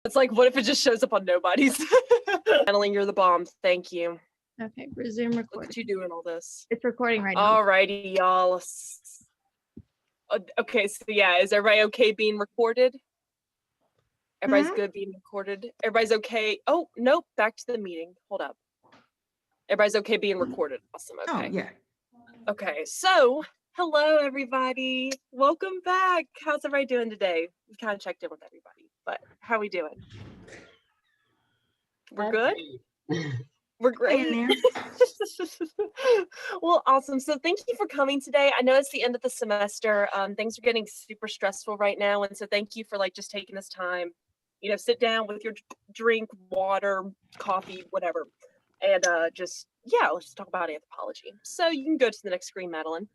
It's like, what if it just shows up on nobody's? Madeline, you're the bomb. Thank you. Okay, resume recording. Look at you doing all this. It's recording right now. Alrighty, y'all. Okay, so yeah, is everybody okay being recorded? Everybody's good being recorded? Everybody's okay? Oh, nope, back to the meeting. Hold up. Everybody's okay being recorded. Awesome, okay. Oh, yeah. Okay, so hello, everybody. Welcome back. How's everybody doing today? We kind of checked in with everybody, but how are we doing? We're good? We're great. Well, awesome. So thank you for coming today. I know it's the end of the semester. Things are getting super stressful right now. And so thank you for just taking this time, sit down with your drink, water, coffee, whatever. And let's just talk about anthropology. So you can go to the next screen, Madeline.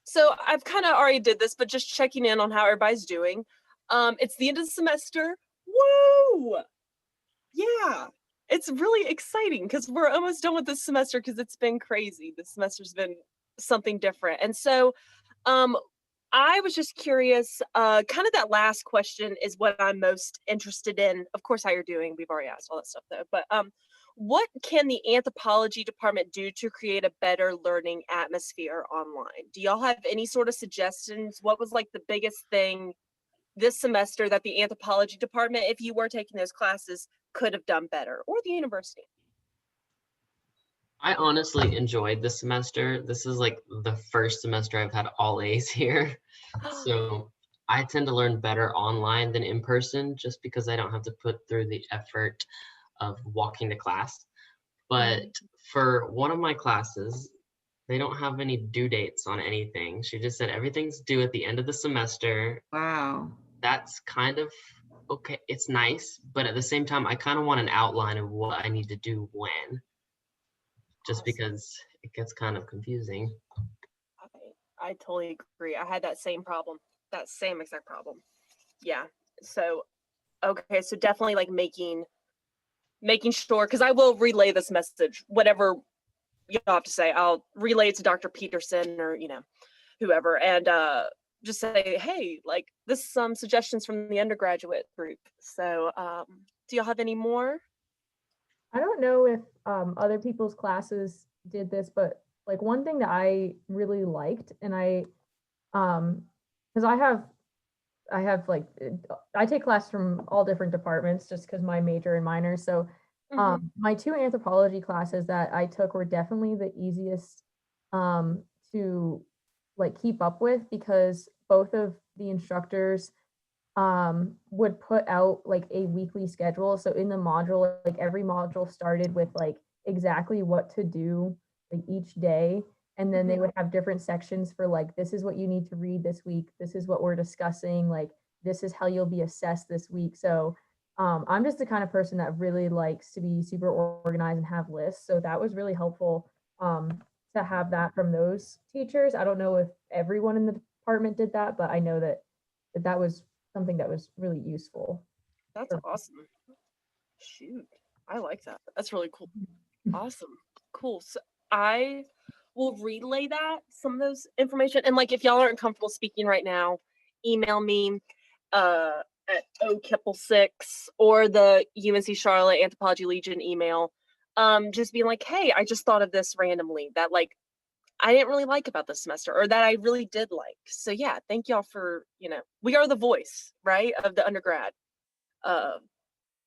So I've kind of already did this, but just checking in on how everybody's doing. It's the end of the semester. Woo! Yeah. It's really exciting because we're almost done with this semester because it's been crazy. This semester's been something different. And so I was just curious, kind of that last question is what I'm most interested in. Of course, how you're doing. We've already asked all that stuff though. But what can the anthropology department do to create a better learning atmosphere online? Do y'all have any sort of suggestions? What was the biggest thing this semester that the anthropology department, if you were taking those classes, could have done better, or the university? I honestly enjoyed this semester. This is the first semester I've had all A's here. So I tend to learn better online than in person just because I don't have to put through the effort of walking to class. But for one of my classes, they don't have any due dates on anything. She just said everything's due at the end of the semester. Wow. That's kind of okay. It's nice, but at the same time, I kind of want an outline of what I need to do when, just because it gets kind of confusing. I totally agree. I had that same problem, that same exact problem. Yeah. So, okay. So definitely making sure, because I will relay this message, whatever you have to say, I'll relay it to Dr. Peterson or, whoever, and just say, hey, this is some suggestions from the undergraduate group. So do y'all have any more? I don't know if other people's classes did this, but one thing that I really liked, and because I take classes from all different departments just because my major and minor. So my two anthropology classes that I took were definitely the easiest to keep up with, because both of the instructors would put out a weekly schedule. So in the module, every module started with exactly what to do each day. And then they would have different sections for this is what you need to read this week. This is what we're discussing. This is how you'll be assessed this week. So I'm just the kind of person that really likes to be super organized and have lists. So that was really helpful to have that from those teachers. I don't know if everyone in the department did that, but I know that was something that was really useful. That's awesome. Shoot, I like that. That's really cool. Awesome. Cool. So I will relay some of those information. And if y'all aren't comfortable speaking right now, email me at O666 or the UNC Charlotte Anthropology Legion email. Just being hey, I just thought of this randomly that I didn't really like about this semester, or that I really did like. So yeah, thank y'all for, we are the voice, right, of the undergrad,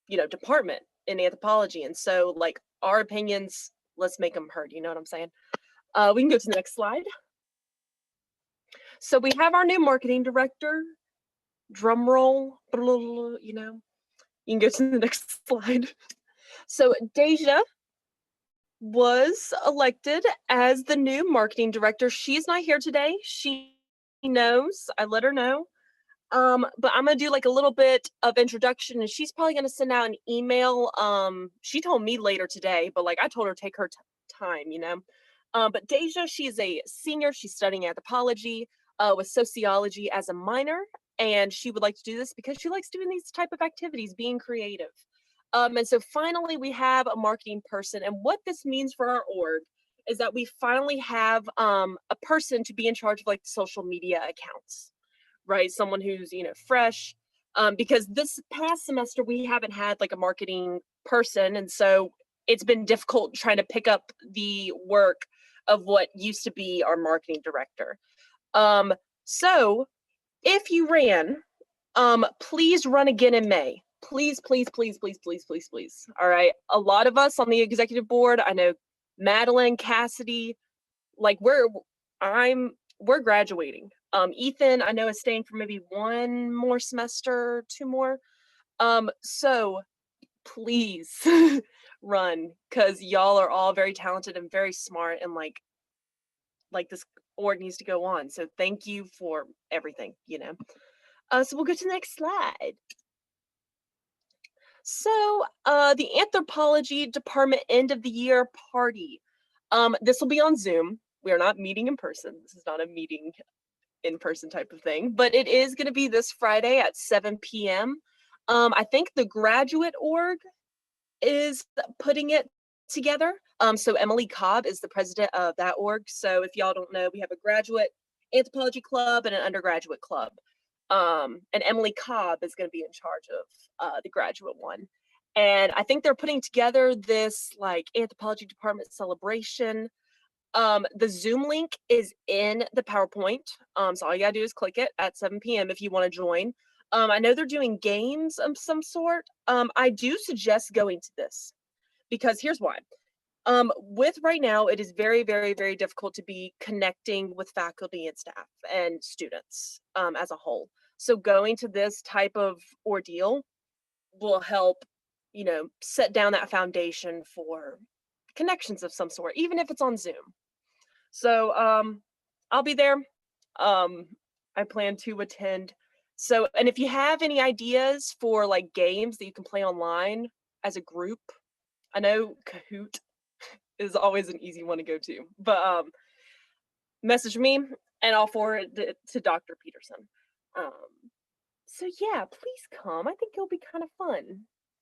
department in anthropology. And so our opinions, let's make them heard. You know what I'm saying? We can go to the next slide. So we have our new marketing director, drum roll, you can go to the next slide. So Deja was elected as the new marketing director. She's not here today. She knows, I let her know. But I'm gonna do a little bit of introduction, and she's probably gonna send out an email. She told me later today, but I told her to take her time, But Deja, she's a senior. She's studying anthropology with sociology as a minor, and she would like to do this because she likes doing these type of activities, being creative. And so finally we have a marketing person, and what this means for our org is that we finally have a person to be in charge of social media accounts, right? Someone who's, fresh, because this past semester we haven't had like a marketing person, and so it's been difficult trying to pick up the work of what used to be our marketing director. So if you ran, please run again in May. Please, please, please, please, please, please, please. All right. A lot of us on the executive board, I know Madeline, Cassidy, like we're graduating. Ethan, I know is staying for maybe one more semester, two more. So please run, because y'all are all very talented and very smart, and like this org needs to go on. So thank you for everything, you know. So we'll go to the next slide. So the anthropology department end of the year party. This will be on Zoom. We are not meeting in person. This is not a meeting in person type of thing, but it is going to be this Friday at 7 p.m. I think the graduate org is putting it together. So Emily Cobb is the president of that org. So if y'all don't know, we have a graduate anthropology club and an undergraduate club. And Emily Cobb is going to be in charge of the graduate one. And I think they're putting together this like anthropology department celebration. The Zoom link is in the PowerPoint. So all you gotta do is click it at 7 p.m. if you want to join. I know they're doing games of some sort. I do suggest going to this because here's why. With right now, it is very, very, very difficult to be connecting with faculty and staff and students as a whole. So going to this type of ordeal will help, you know, set down that foundation for connections of some sort, even if it's on Zoom. So I'll be there. I plan to attend. So, and if you have any ideas for like games that you can play online as a group, I know Kahoot is always an easy one to go to, but message me and I'll forward it to Dr. Peterson. So yeah, please come. I think it'll be kind of fun.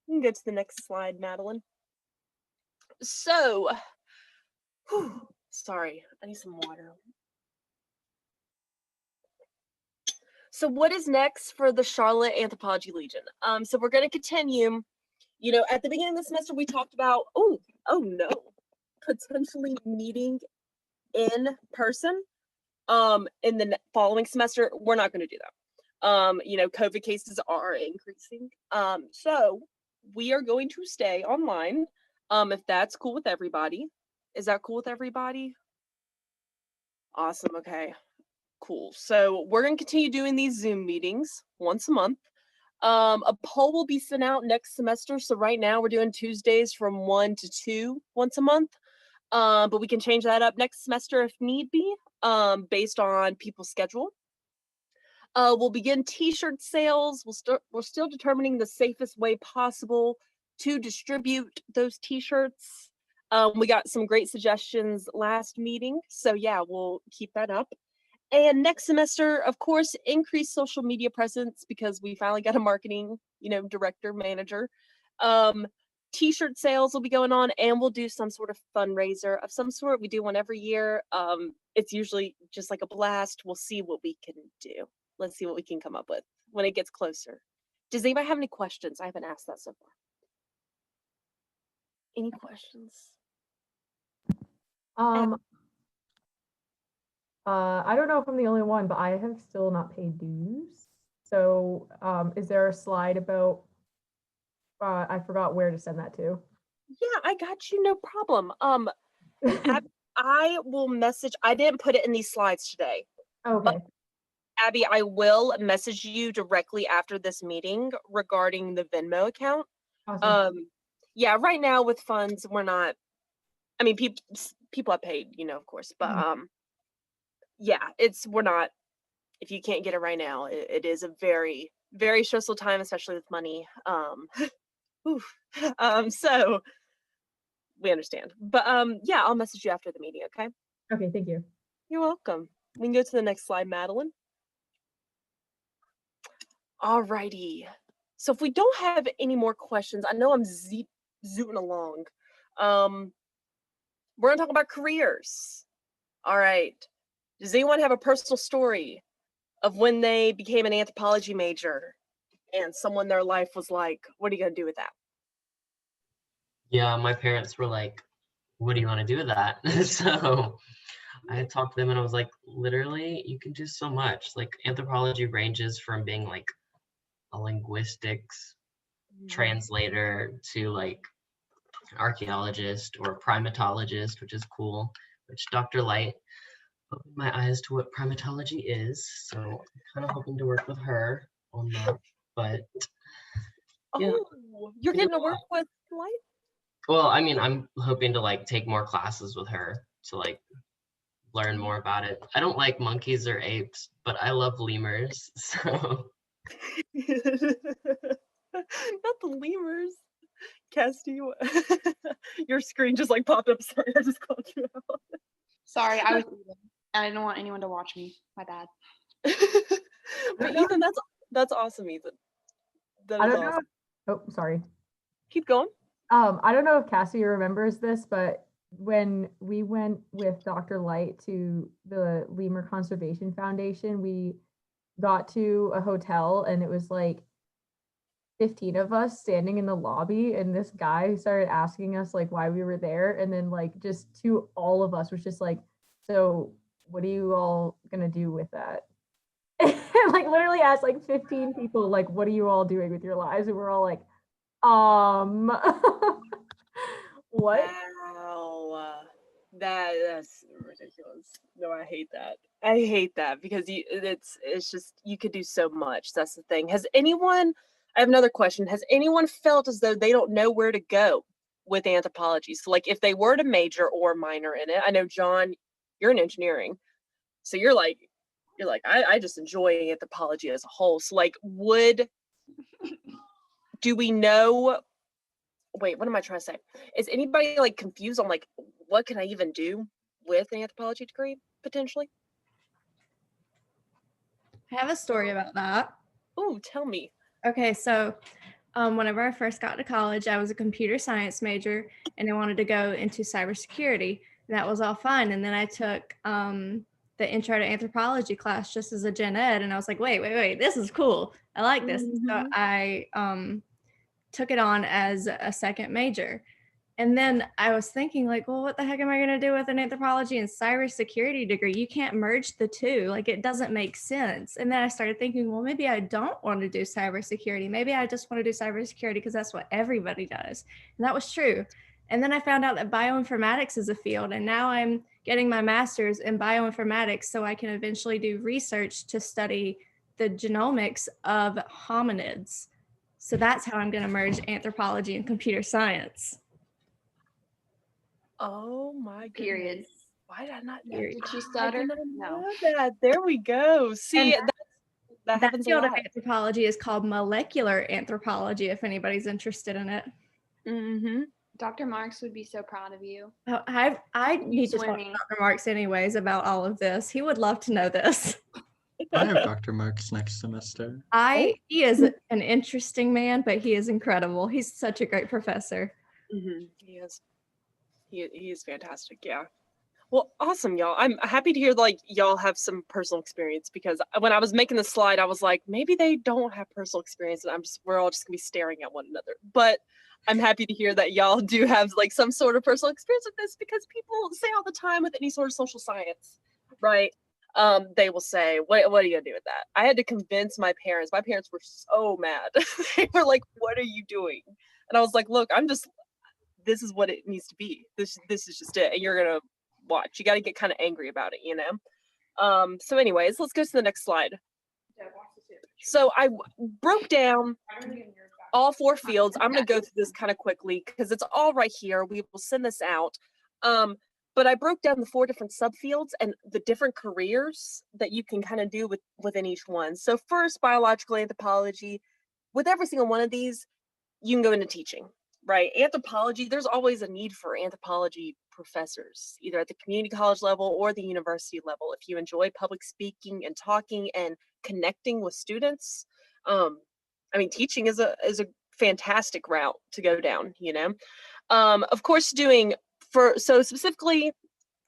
You can go to the next slide, Madeline. So, sorry, I need some water. So what is next for the Charlotte Anthropology Legion? So we're going to continue. You know, at the beginning of the semester, we talked about, oh no, potentially meeting in person. In the following semester, we're not going to do that. You know, COVID cases are increasing. So we are going to stay online. If that's cool with everybody. Is that cool with everybody? Awesome. Okay, cool. So we're going to continue doing these Zoom meetings once a month. A poll will be sent out next semester. So right now we're doing Tuesdays from 1 to 2 once a month. But we can change that up next semester if need be, based on people's schedule. We'll begin t-shirt sales. We're still determining the safest way possible to distribute those t-shirts. We got some great suggestions last meeting. So yeah, we'll keep that up. And next semester, of course, increase social media presence because we finally got a marketing, you know, director, manager. T-shirt sales will be going on, and we'll do some sort of fundraiser of some sort. We do one every year. It's usually just like a blast. We'll see what we can do. Let's see what we can come up with when it gets closer. Does anybody have any questions? I haven't asked that so far. Any questions? I don't know if I'm the only one, but I have still not paid dues. So is there a slide about, I forgot where to send that to. Yeah, I got you, no problem. I will message, I didn't put it in these slides today. Okay. Abby, I will message you directly after this meeting regarding the Venmo account. Awesome. Yeah, right now with funds, we're not, I mean, people have paid, you know, of course, but yeah, we're not, if you can't get it right now, it is a very, very stressful time, especially with money. So we understand, but yeah, I'll message you after the meeting, okay? Okay, thank you. You're welcome. We can go to the next slide, Madeline. Alrighty. So if we don't have any more questions, I know I'm zooting along. We're gonna talk about careers. All right. Does anyone have a personal story of when they became an anthropology major and someone in their life was like, what are you going to do with that? Yeah, my parents were like, what do you want to do with that? So I had talked to them and I was like, literally, you can do so much. Like anthropology ranges from being like a linguistics translator to like an archaeologist or a primatologist, which is cool, which Dr. Light opened my eyes to what primatology is. So I'm kind of hoping to work with her on that. But yeah, You're you do getting to a lot. work with Light? Well, I mean, I'm hoping to like take more classes with her to like learn more about it. I don't like monkeys or apes, but I love lemurs. So Not the lemurs. Casty, your screen just like popped up. Sorry, I just called you out. Sorry, I was eating. I didn't want anyone to watch me. My bad. But Ethan, that's awesome, Ethan. That I is don't know. awesome. Oh, sorry. Keep going. I don't know if Cassie remembers this, but when we went with Dr. Light to the Lemur Conservation Foundation, we got to a hotel and it was like 15 of us standing in the lobby, and this guy started asking us like why we were there, and then like just to all of us was just like, so what are you all gonna do with that? Like literally asked like 15 people like, what are you all doing with your lives? And we're all like, what? Wow. That's ridiculous. No, I hate that. I hate that because it's just you could do so much. That's the thing. I have another question. Has anyone felt as though they don't know where to go with anthropology? So like if they were to major or minor in it, I know John, you're in engineering. So you're like, I just enjoy anthropology as a whole. So like do we know, wait, what am I trying to say? Is anybody like confused on like what can I even do with an anthropology degree potentially? I have a story about that. Oh, tell me. Okay, so whenever I first got to college, I was a computer science major and I wanted to go into cybersecurity. And that was all fun. And then I took the intro to anthropology class just as a gen ed. And I was like, wait, this is cool. I like this. So Mhm. I took it on as a second major. And then I was thinking like, well, what the heck am I going to do with an anthropology and cybersecurity degree? You can't merge the two. Like it doesn't make sense. And then I started thinking, well, maybe I don't want to do cybersecurity. Maybe I just want to do cybersecurity because that's what everybody does. And that was true. And then I found out that bioinformatics is a field. And now I'm getting my master's in bioinformatics so I can eventually do research to study the genomics of hominids. So that's how I'm going to merge anthropology and computer science. Oh my goodness. Period. Why did I not know? Period. Did she I stutter? did not No. know that. There we go. See, And that happens a field of lot. anthropology is called molecular anthropology, if anybody's interested in it. Mm-hmm. Dr. Marks would be so proud of you. Oh, I need to talk to swimming. Dr. Marks anyways about all of this. He would love to know this. I have Dr. Marks next semester. He is an interesting man, but he is incredible. He's such a great professor. Mm-hmm. He is. He is fantastic. Yeah. Well, awesome, y'all. I'm happy to hear like y'all have some personal experience because when I was making the slide, I was like, maybe they don't have personal experience, and we're all just gonna be staring at one another. But I'm happy to hear that y'all do have like some sort of personal experience with this because people say all the time with any sort of social science, right? They will say, what are you gonna do with that? I had to convince my parents. My parents were so mad. They were like, what are you doing? And I was like, look, this is what it needs to be. This is just it. And you're gonna watch. You got to get kind of angry about it, you know? So anyways, let's go to the next slide. So I broke down all 4 fields. I'm going to go through this kind of quickly because it's all right here. We will send this out. But I broke down the 4 different subfields and the different careers that you can kind of do within each one. So first, biological anthropology. With every single one of these, you can go into teaching. Right. Anthropology, there's always a need for anthropology professors, either at the community college level or the university level. If you enjoy public speaking and talking and connecting with students, I mean, teaching is a fantastic route to go down, you know. Of course, specifically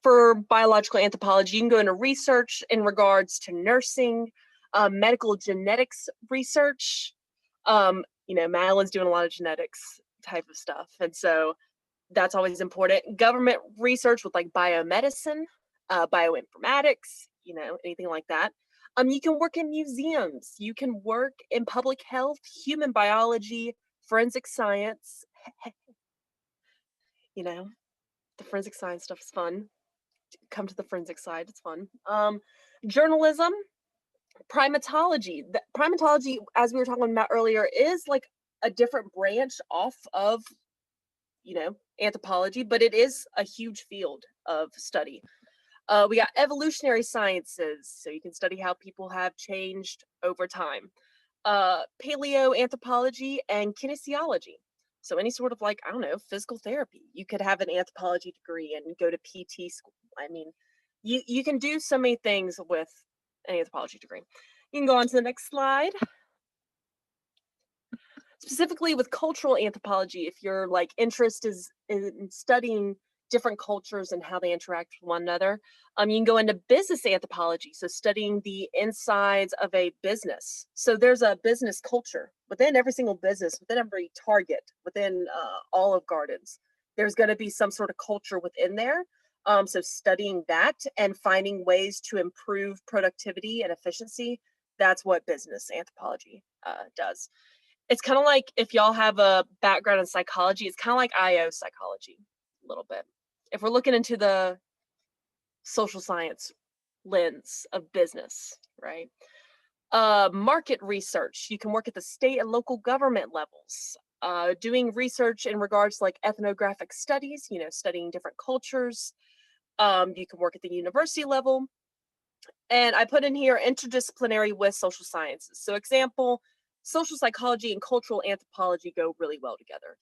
for biological anthropology, you can go into research in regards to nursing, medical genetics research, You know, Madeline's doing a lot of genetics type of stuff. And so that's always important. Government research with like biomedicine, bioinformatics, you know, anything like that. You can work in museums. You can work in public health, human biology, forensic science. You know, the forensic science stuff is fun. Come to the forensic side, it's fun. Journalism, primatology. Primatology, as we were talking about earlier, is like a different branch off of, you know, anthropology, but it is a huge field of study. We got evolutionary sciences, so you can study how people have changed over time. Paleoanthropology and kinesiology. So any sort of like, I don't know, physical therapy. You could have an anthropology degree and go to PT school. I mean, you can do so many things with an anthropology degree. You can go on to the next slide. Specifically with cultural anthropology, if your like interest is in studying different cultures and how they interact with one another, you can go into business anthropology, so studying the insides of a business. So there's a business culture within every single business, within every Target, within Olive Gardens. There's going to be some sort of culture within there. So studying that and finding ways to improve productivity and efficiency, that's what business anthropology does. It's kind of like if y'all have a background in psychology, it's kind of like IO psychology a little bit. If we're looking into the social science lens of business, right? Market research, you can work at the state and local government levels. Doing research in regards to like ethnographic studies, you know, studying different cultures. You can work at the university level. And I put in here interdisciplinary with social sciences. So example, social psychology and cultural anthropology go really well together.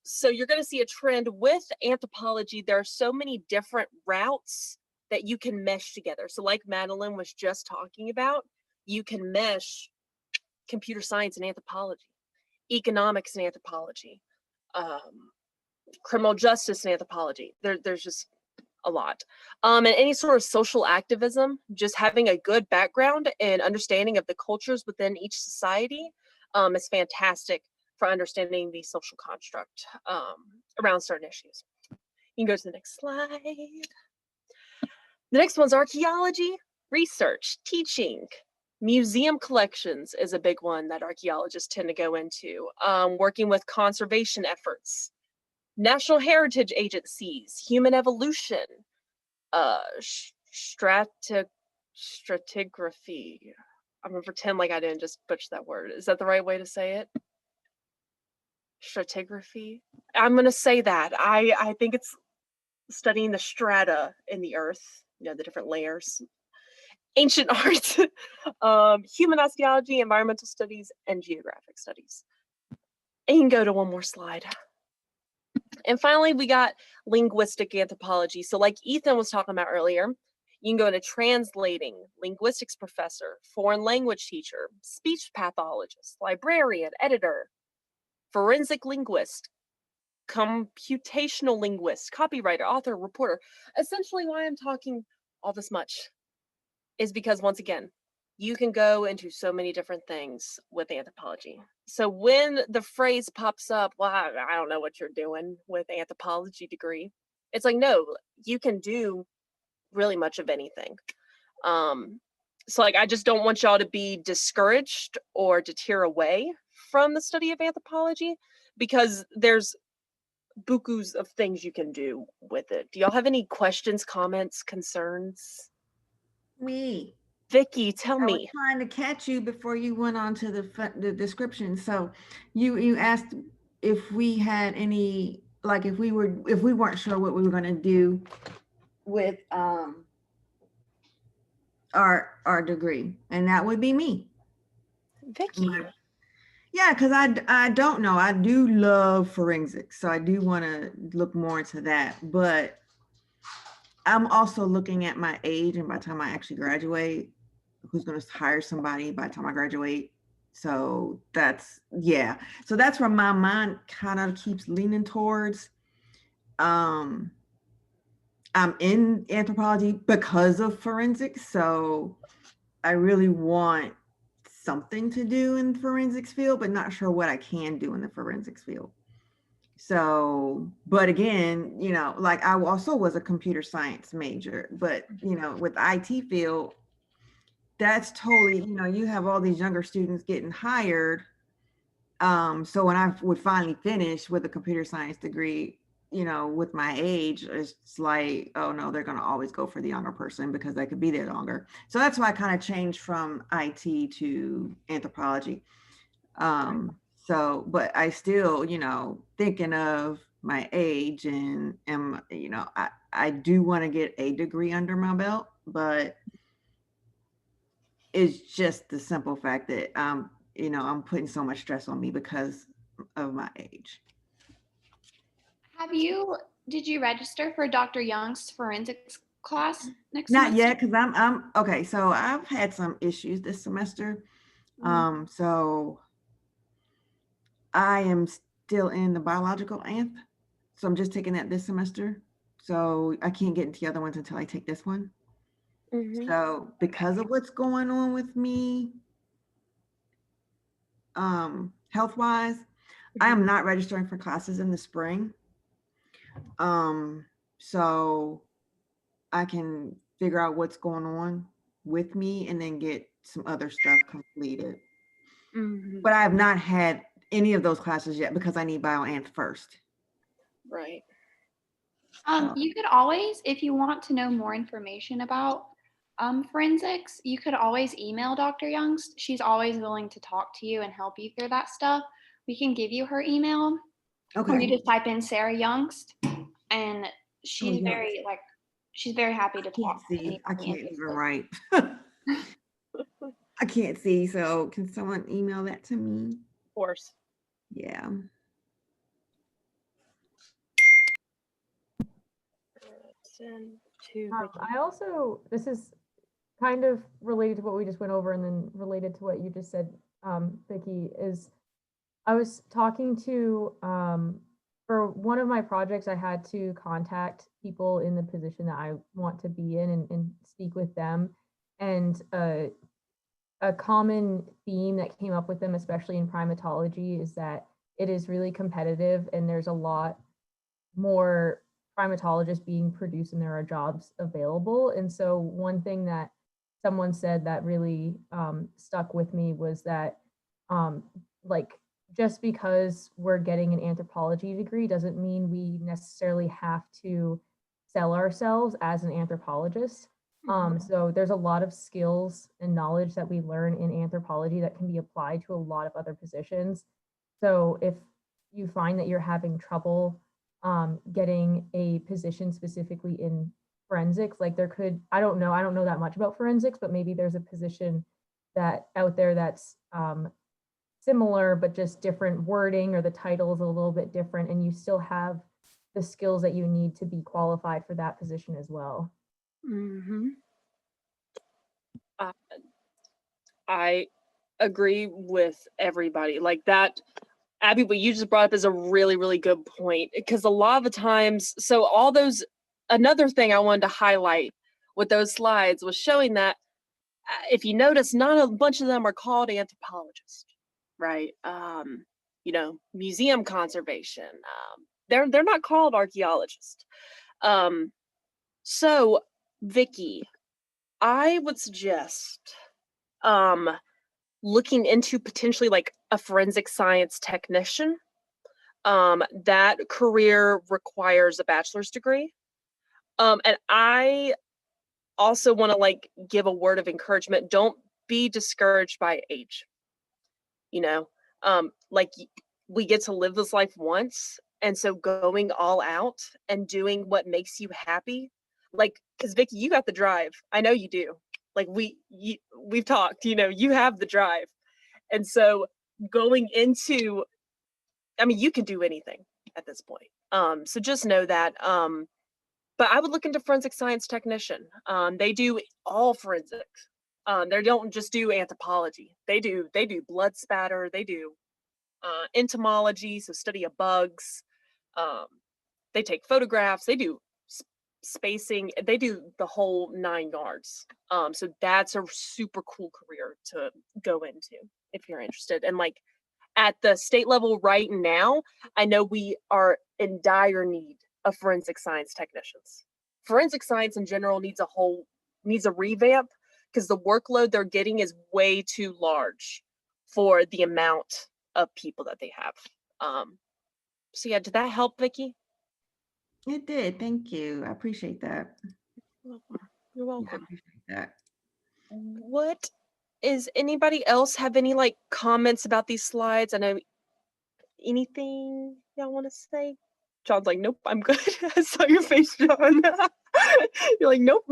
So you're going to see a trend with anthropology. There are so many different routes that you can mesh together. So like Madeline was just talking about, you can mesh computer science and anthropology, economics and anthropology, criminal justice and anthropology. There's just a lot. And any sort of social activism, just having a good background and understanding of the cultures within each society is fantastic for understanding the social construct around certain issues. You can go to the next slide. The next one's archaeology, research, teaching. Museum collections is a big one that archaeologists tend to go into. Working with conservation efforts, national heritage agencies, human evolution, stratigraphy. I'm gonna pretend like I didn't just butcher that word. Is that the right way to say it? Stratigraphy. I'm gonna say that. I think it's studying the strata in the earth, you know, the different layers. Ancient art, human osteology, environmental studies, and geographic studies. And you can go to one more slide. And finally, we got linguistic anthropology. So like Ethan was talking about earlier, you can go into translating, linguistics professor, foreign language teacher, speech pathologist, librarian, editor, forensic linguist, computational linguist, copywriter, author, reporter. Essentially why I'm talking all this much is because once again, you can go into so many different things with anthropology. So when the phrase pops up, well, I don't know what you're doing with anthropology degree. It's like, no, you can do really much of anything. So like, I just don't want y'all to be discouraged or deter away from the study of anthropology because there's bukus of things you can do with it. Do y'all have any questions, comments, concerns? Vicky, tell I was me. trying to catch you before you went on to the description. So you asked if we had any, like if we weren't sure what we were going to do with our degree, and that would be me. Vicky. Yeah, because I don't know. I do love forensics, so I do want to look more into that. But I'm also looking at my age, and by the time I actually graduate, who's going to hire somebody by the time I graduate. So that's, yeah. So that's where my mind kind of keeps leaning towards. I'm in anthropology because of forensics. So I really want something to do in the forensics field, but not sure what I can do in the forensics field. So, but again, you know, like I also was a computer science major, but you know, with IT field, that's totally, you know, you have all these younger students getting hired. So when I would finally finish with a computer science degree, you know, with my age, it's like, oh no, they're going to always go for the younger person because they could be there longer. So that's why I kind of changed from IT to anthropology. So, but I still, you know, thinking of my age and am, you know, I do want to get a degree under my belt, but it's just the simple fact that you know, I'm putting so much stress on me because of my age. Did you register for Dr. Young's forensics class next Not semester? yet, because I'm okay. So I've had some issues this semester. So I am still in the biological anth. So I'm just taking that this semester. So I can't get into the other ones until I take this one. So because of what's going on with me, health-wise, I am not registering for classes in the spring. So I can figure out what's going on with me and then get some other stuff completed. But I have not had any of those classes yet because I need bioanth first. Right. You could always, if you want to know more information about forensics, you could always email Dr. Youngst. She's always willing to talk to you and help you through that stuff. We can give you her email. Or you Okay. just type in Sarah Youngst, and she's Youngst. very she's very happy to Can't talk to see. I anybody can't even interested. write. I can't see. So can someone email that to me? Of course. Yeah. Send to I also, this is kind of related to what we just went over and then related to what you just said, Vicki, is I was talking to, for one of my projects, I had to contact people in the position that I want to be in and speak with them. And a common theme that came up with them, especially in primatology, is that it is really competitive and there's a lot more primatologists being produced and there are jobs available. And so one thing that someone said that really stuck with me was that like just because we're getting an anthropology degree doesn't mean we necessarily have to sell ourselves as an anthropologist. So there's a lot of skills and knowledge that we learn in anthropology that can be applied to a lot of other positions. So if you find that you're having trouble getting a position specifically in forensics, like there could, I don't know that much about forensics, but maybe there's a position that out there that's similar, but just different wording or the title is a little bit different and you still have the skills that you need to be qualified for that position as well. I agree with everybody like that. Abby, what you just brought up is a really, really good point because a lot of the times, so all those, another thing I wanted to highlight with those slides was showing that if you notice, not a bunch of them are called anthropologists, right? You know, museum conservation, they're not called archaeologists. So Vicki, I would suggest looking into potentially like a forensic science technician. That career requires a bachelor's degree. And I also want to like give a word of encouragement. Don't be discouraged by age. You know, like we get to live this life once. And so going all out and doing what makes you happy, like, because Vicki, you got the drive. I know you do. Like we've talked, you know, you have the drive. And so going into, I mean, you can do anything at this point. So just know that. But I would look into forensic science technician. They do all forensics. They don't just do anthropology. They do blood spatter. They do entomology, so study of bugs. They take photographs. They do spacing. They do the whole 9 yards. So that's a super cool career to go into if you're interested. And like at the state level right now, I know we are in dire need of forensic science technicians. Forensic science in general needs a revamp because the workload they're getting is way too large for the amount of people that they have. So yeah, did that help, Vicky? It did. Thank you. I appreciate that. You're Yeah, I welcome. appreciate that. What is anybody else have any like comments about these slides? I know anything y'all want to say? John's like, nope, I'm good. I saw your face, John. You're like, nope.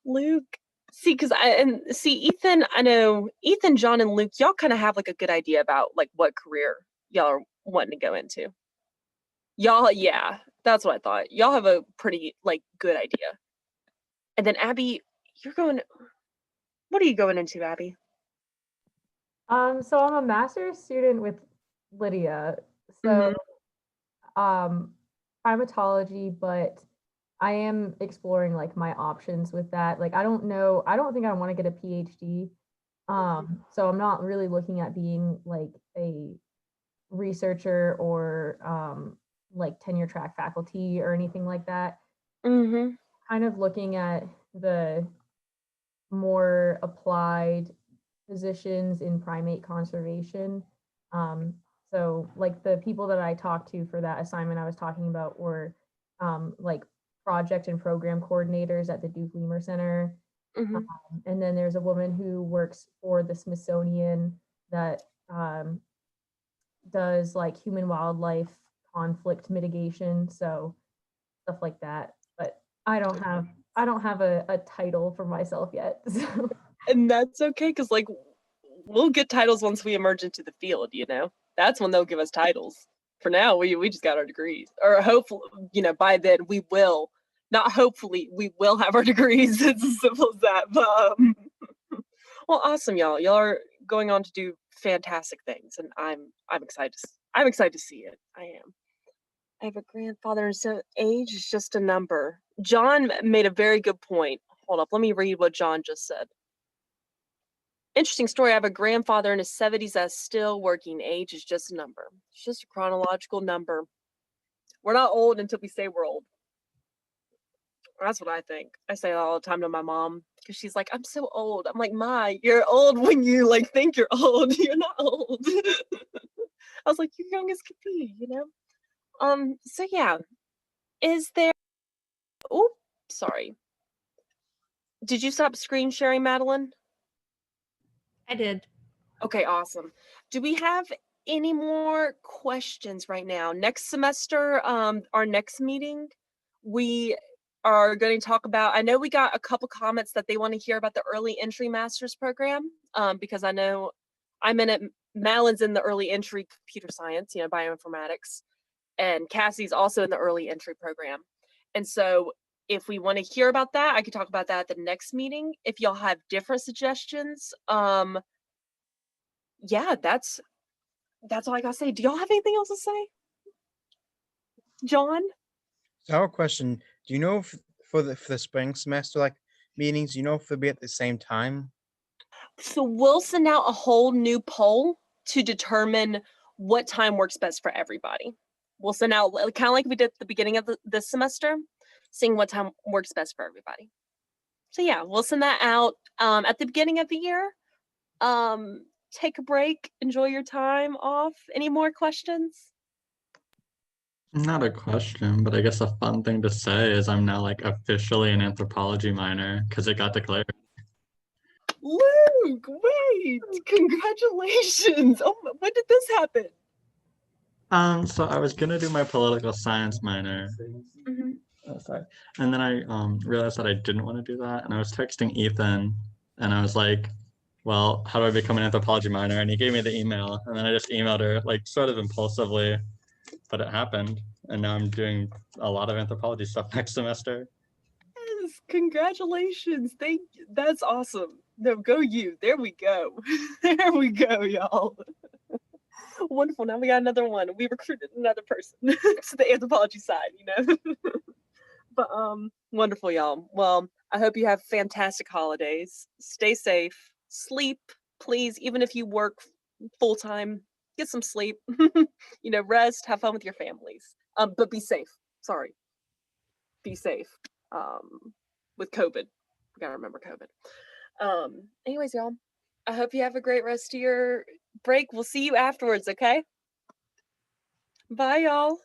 Luke. See, Ethan, I know Ethan, John, and Luke, y'all kind of have like a good idea about like what career y'all are wanting to go into. Y'all, yeah, that's what I thought. Y'all have a pretty like good idea. And then Abby, what are you going into, Abby? So I'm a master's student with Lydia. So primatology, but I am exploring like my options with that. Like I don't think I want to get a PhD. So I'm not really looking at being like a researcher or like tenure track faculty or anything like that. Kind of looking at the more applied positions in primate conservation. So like the people that I talked to for that assignment I was talking about were like project and program coordinators at the Duke Lemur Center. And then there's a woman who works for the Smithsonian that does like human wildlife conflict mitigation, so stuff like that. But I don't have a title for myself yet. So. And that's okay, because like we'll get titles once we emerge into the field, you know. That's when they'll give us titles. For now, we just got our degrees. Or hopefully, you know, by then we will. Not hopefully, we will have our degrees. It's as simple as that. But well, awesome, y'all. Y'all are going on to do fantastic things, and I'm excited. I'm excited to see it. I am. I have a grandfather, and so age is just a number. John made a very good point. Hold up, let me read what John just said. Interesting story. I have a grandfather in his 70s that's still working. Age is just a number. It's just a chronological number. We're not old until we say we're old. That's what I think. I say that all the time to my mom because she's like, I'm so old. I'm like, Ma, you're old when you like think you're old. You're not old. I was like, you're young as could be, you know? So yeah. Is there sorry. Did you stop screen sharing, Madeline? I did. Okay, awesome. Do we have any more questions right now? Next semester, our next meeting, we are going to talk about, I know we got a couple comments that they want to hear about the early entry master's program, because I know I'm in it, Madeline's in the early entry computer science, you know, bioinformatics, and Cassie's also in the early entry program. And so if we want to hear about that, I could talk about that at the next meeting. If y'all have different suggestions, yeah, that's all I gotta say. Do y'all have anything else to say? John? So I have a question. Do you know if for the spring semester like meetings, do you know if they'll be at the same time? So we'll send out a whole new poll to determine what time works best for everybody. We'll send out kind of like we did at the beginning of this semester, seeing what time works best for everybody. So yeah, we'll send that out at the beginning of the year. Take a break, enjoy your time off. Any more questions? Not a question, but I guess a fun thing to say is I'm now like officially an anthropology minor because it got declared. Luke, wait, congratulations. Oh, when did this happen? So I was gonna do my political science minor. Oh, sorry. And then I realized that I didn't want to do that, and I was texting Ethan, and I was like, well, how do I become an anthropology minor? And he gave me the email, and then I just emailed her like sort of impulsively, but it happened. And now I'm doing a lot of anthropology stuff next semester. Yes, congratulations. Thank you. That's awesome. No, go you. There we go. There we go, y'all. Wonderful. Now we got another one. We recruited another person to the anthropology side, you know. But wonderful, y'all. Well, I hope you have fantastic holidays. Stay safe. Sleep, please. Even if you work full time, get some sleep. Rest. Have fun with your families. But be safe. Sorry, be safe. With COVID, we gotta remember COVID. Anyways, y'all. I hope you have a great rest of your break. We'll see you afterwards. Okay. Bye, y'all.